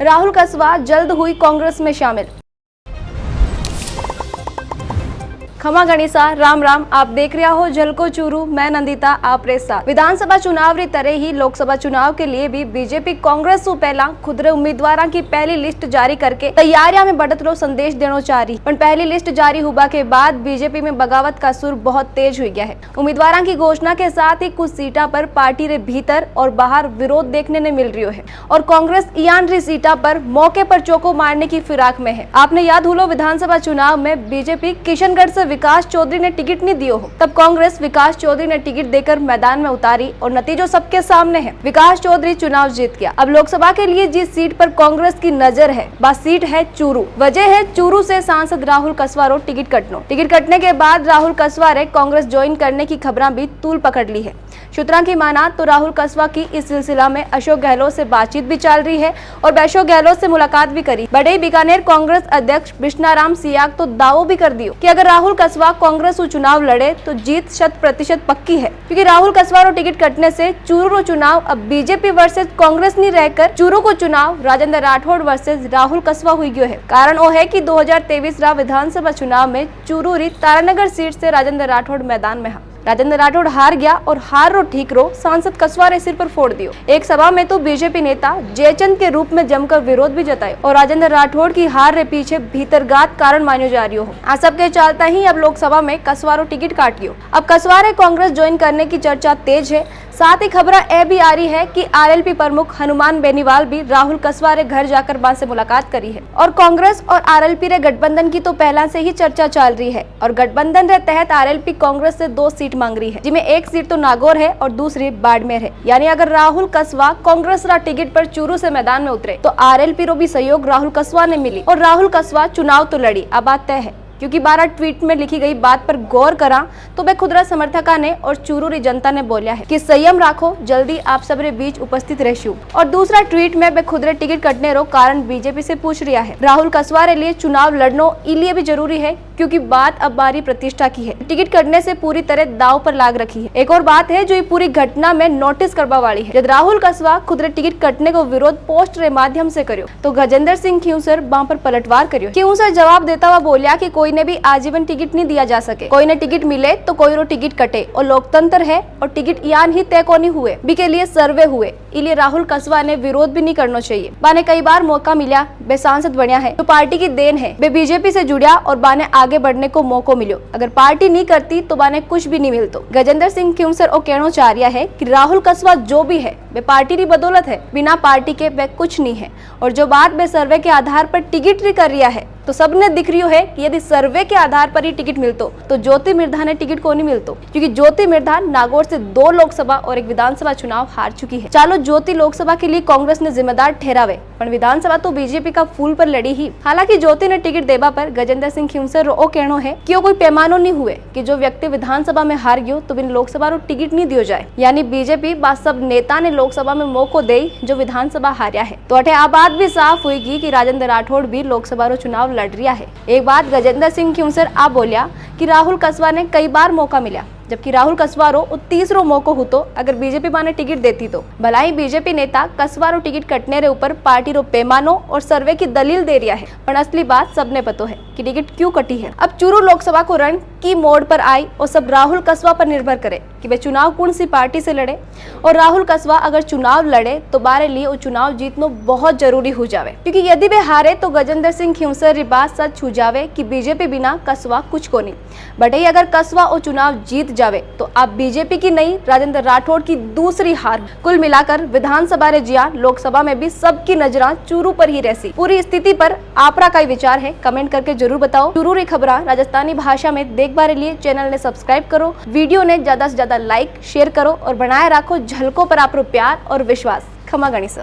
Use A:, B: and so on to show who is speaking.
A: राहुल कस्वा जल्द हुई कांग्रेस में शामिल। खमा गणिसा राम राम। आप देख रहे हो झलको चूरू, मैं नंदिता आप रे साथ। विधानसभा चुनाव री तरह ही लोकसभा चुनाव के लिए भी बीजेपी कांग्रेस से पहला खुद रे उम्मीदवारों की पहली लिस्ट जारी करके तैयारियां में बढ़त रो संदेश देना चाह रही। पर पहली लिस्ट जारी हुआ के बाद बीजेपी में बगावत का सुर बहुत तेज हो गया है। उम्मीदवारों की घोषणा के साथ ही कुछ सीटा पर पार्टी रे भीतर और बाहर विरोध देखने ने मिल रही है और कांग्रेस इयान री सीटा पर मौके पर चौको मारने की फिराक में है। आपने याद हुलो विधानसभा चुनाव में बीजेपी किशनगढ़ से विकास चौधरी ने टिकट नहीं दियो हो, तब कांग्रेस विकास चौधरी ने टिकट देकर मैदान में उतारी और नतीजों सबके सामने है। विकास चौधरी चुनाव जीत गया। अब लोकसभा के लिए जिस सीट पर कांग्रेस की नजर है वह सीट है चूरू। वजह है चूरू से सांसद राहुल कस्वा रो टिकट कटनो। टिकट कटने के बाद राहुल कस्वा ने कांग्रेस ज्वाइन करने की खबरें भी तूल पकड़ ली है। सूत्रों की माना तो राहुल कस्वा की इस सिलसिला में अशोक गहलोत से बातचीत भी चल रही है और अशोक गहलोत से मुलाकात भी करी। बड़े बीकानेर कांग्रेस अध्यक्ष बिश्नाराम सियाग तो दावो भी कर दियो कि अगर राहुल कस्वा कांग्रेस चुनाव लड़े तो जीत 100% पक्की है, क्योंकि राहुल कस्वा रो टिकट कटने से चूरू चुनाव अब बीजेपी वर्सेस कांग्रेस नहीं रहकर चूरू को चुनाव राजेंद्र राठौड़ वर्सेस राहुल कस्वा हुई गयो है। कारण वो है कि 2023 विधानसभा चुनाव में चूरू री तारानगर सीट से राजेंद्र राठौड़ मैदान में है। राजेंद्र राठौड़ हार गया और हार रो ठीक रो सांसद कस्वा रे सिर पर फोड़ दियो। एक सभा में तो बीजेपी नेता जयचंद के रूप में जमकर विरोध भी जताए और राजेंद्र राठौड़ की हार रे पीछे भीतरगात कारण मानो जा रही हो। आ सबके चलता ही अब लोकसभा में कस्वा रो टिकट काटियो। अब कस्वा रे कांग्रेस ज्वाइन करने की चर्चा तेज है। साथ ही खबर ए भी आ रही है कि आरएलपी प्रमुख हनुमान बेनीवाल भी राहुल कस्वा रे घर जाकर बा से मुलाकात करी है और कांग्रेस और आरएलपी रे गठबंधन की तो पहला से ही चर्चा चल रही है और गठबंधन रे तहत आरएलपी कांग्रेस से 2 सीट मांग रही है, जिसमें एक सीट तो नागौर है और दूसरी बाड़मेर है। यानी अगर राहुल कस्वा कांग्रेस रा टिकट पर चूरू से मैदान में उतरे तो आरएलपी रो भी सहयोग राहुल कस्वा ने मिली और राहुल कस्वा चुनाव तो लड़ी। अब बात तय है, क्योंकि 12 ट्वीट में लिखी गई बात पर गौर करा तो बेखुदरा समर्थका ने और चूरू री जनता ने बोला है कि संयम राखो, जल्दी आप सबरे बीच उपस्थित रहशु। और दूसरा ट्वीट में बेखुदरे टिकट कटने रो कारण बीजेपी से पूछ रिया है। राहुल कस्वा रे लिए चुनाव लड़नो इसलिए भी जरूरी है क्योंकि बात अब बारी प्रतिष्ठा की है। टिकट कटने से पूरी तरह दाव पर लाग रखी है। एक और बात है जो ये पूरी घटना में नोटिस करवा वाली है। जब राहुल कस्वा खुद रे टिकट कटने को विरोध पोस्ट रे माध्यम से करियो तो गजेंद्र सिंह खींवसर वहां पर पलटवार करियो। खींवसर जवाब देता हुआ बोलिया कि कोई ने भी आजीवन टिकट नहीं दिया जा सके, कोई ने टिकट मिले तो कोई रो टिकट कटे और लोकतंत्र है और टिकट यान ही तय को नहीं हुए बी के लिए सर्वे हुए, इसलिए राहुल कस्वा ने विरोध भी नहीं करना चाहिए। बाने कई बार मौका मिला, बे सांसद बनया है तो पार्टी की देन है, बे बीजेपी से जुड़िया और बाने आगे बढ़ने को मौका मिलो। अगर पार्टी नहीं करती तो बाने कुछ भी नहीं मिलतो। गजेंद्र सिंह खींवसर और कहना चाह रहा है कि राहुल कस्वा जो भी है वे पार्टी की बदौलत है, बिना पार्टी के वे कुछ नहीं है। और जो बात वे सर्वे के आधार पर टिकट नहीं कर रहा है तो सबने दिख रही है कि यदि सर्वे के आधार पर ही टिकट मिलतो तो ज्योति मिर्धा ने टिकट को नहीं मिलतो, क्योंकि ज्योति मिर्धा नागौर से 2 लोकसभा और 1 विधानसभा चुनाव हार चुकी है। चालो ज्योति लोकसभा के लिए कांग्रेस ने जिम्मेदार ठहरावे, पर विधानसभा तो बीजेपी का फूल पर लड़ी ही। हालांकि ज्योति ने टिकट देवा पर गजेंद्र सिंह खींवसर रो कहना है कि कोई पैमानो नहीं हुए कि जो व्यक्ति विधानसभा में हार गयो तो बिन लोकसभा रो टिकट नहीं दियो जाए। यानी बीजेपी बा सब नेता ने लोकसभा में मौको दे जो विधानसभा हारिया है। तो अठे आ बात भी साफ हुई कि राजेंद्र राठौड़ भी लोकसभा रो चुनाव लड़ रिया है। एक बात गजेंद्र सिंह खींवसर आ बोलिया कि राहुल कस्वा ने कई बार मौका मिला, जबकि राहुल कस्वा रो 30रो मौको हो तो अगर बीजेपी माने टिकट देती तो भलाई बीजेपी नेता कस्वा रो टिकट कटने रे ऊपर पार्टी रो पैमानो और सर्वे की दलील दे रिया है, पर असली बात सबने पतो है कि टिकट क्यों कटी है। अब चूरू लोकसभा को रण की मोड़ पर आई और सब राहुल कस्वा पर निर्भर करे कि वे चुनाव कौन सी पार्टी से लड़े। और राहुल कस्वा अगर चुनाव लड़े तो बारे लिए वो चुनाव जीतना बहुत जरूरी हो जावे, क्योंकि यदि वे हारे तो गजेंद्र सिंह खींवसर री बात सच हो जावे कि बीजेपी बिना कस्वा कुछ को नहीं। बट अगर कस्वा वो चुनाव जीत जावे तो अब बीजेपी की नहीं राजेंद्र राठौड़ की दूसरी हार। कुल मिलाकर विधानसभा रे जिया लोकसभा में भी सबकी नजरा चूरू पर ही रहसी। पूरी स्थिति पर आपरा का विचार है, कमेंट करके जरूर बताओ। चूरू री खबरा राजस्थानी भाषा में देखने के लिए चैनल ने सब्सक्राइब करो, वीडियो ने ज्यादा से ज्यादा लाइक शेयर करो और बनाए रखो झलकों पर आपरो प्यार और विश्वास। खमा गणिसा।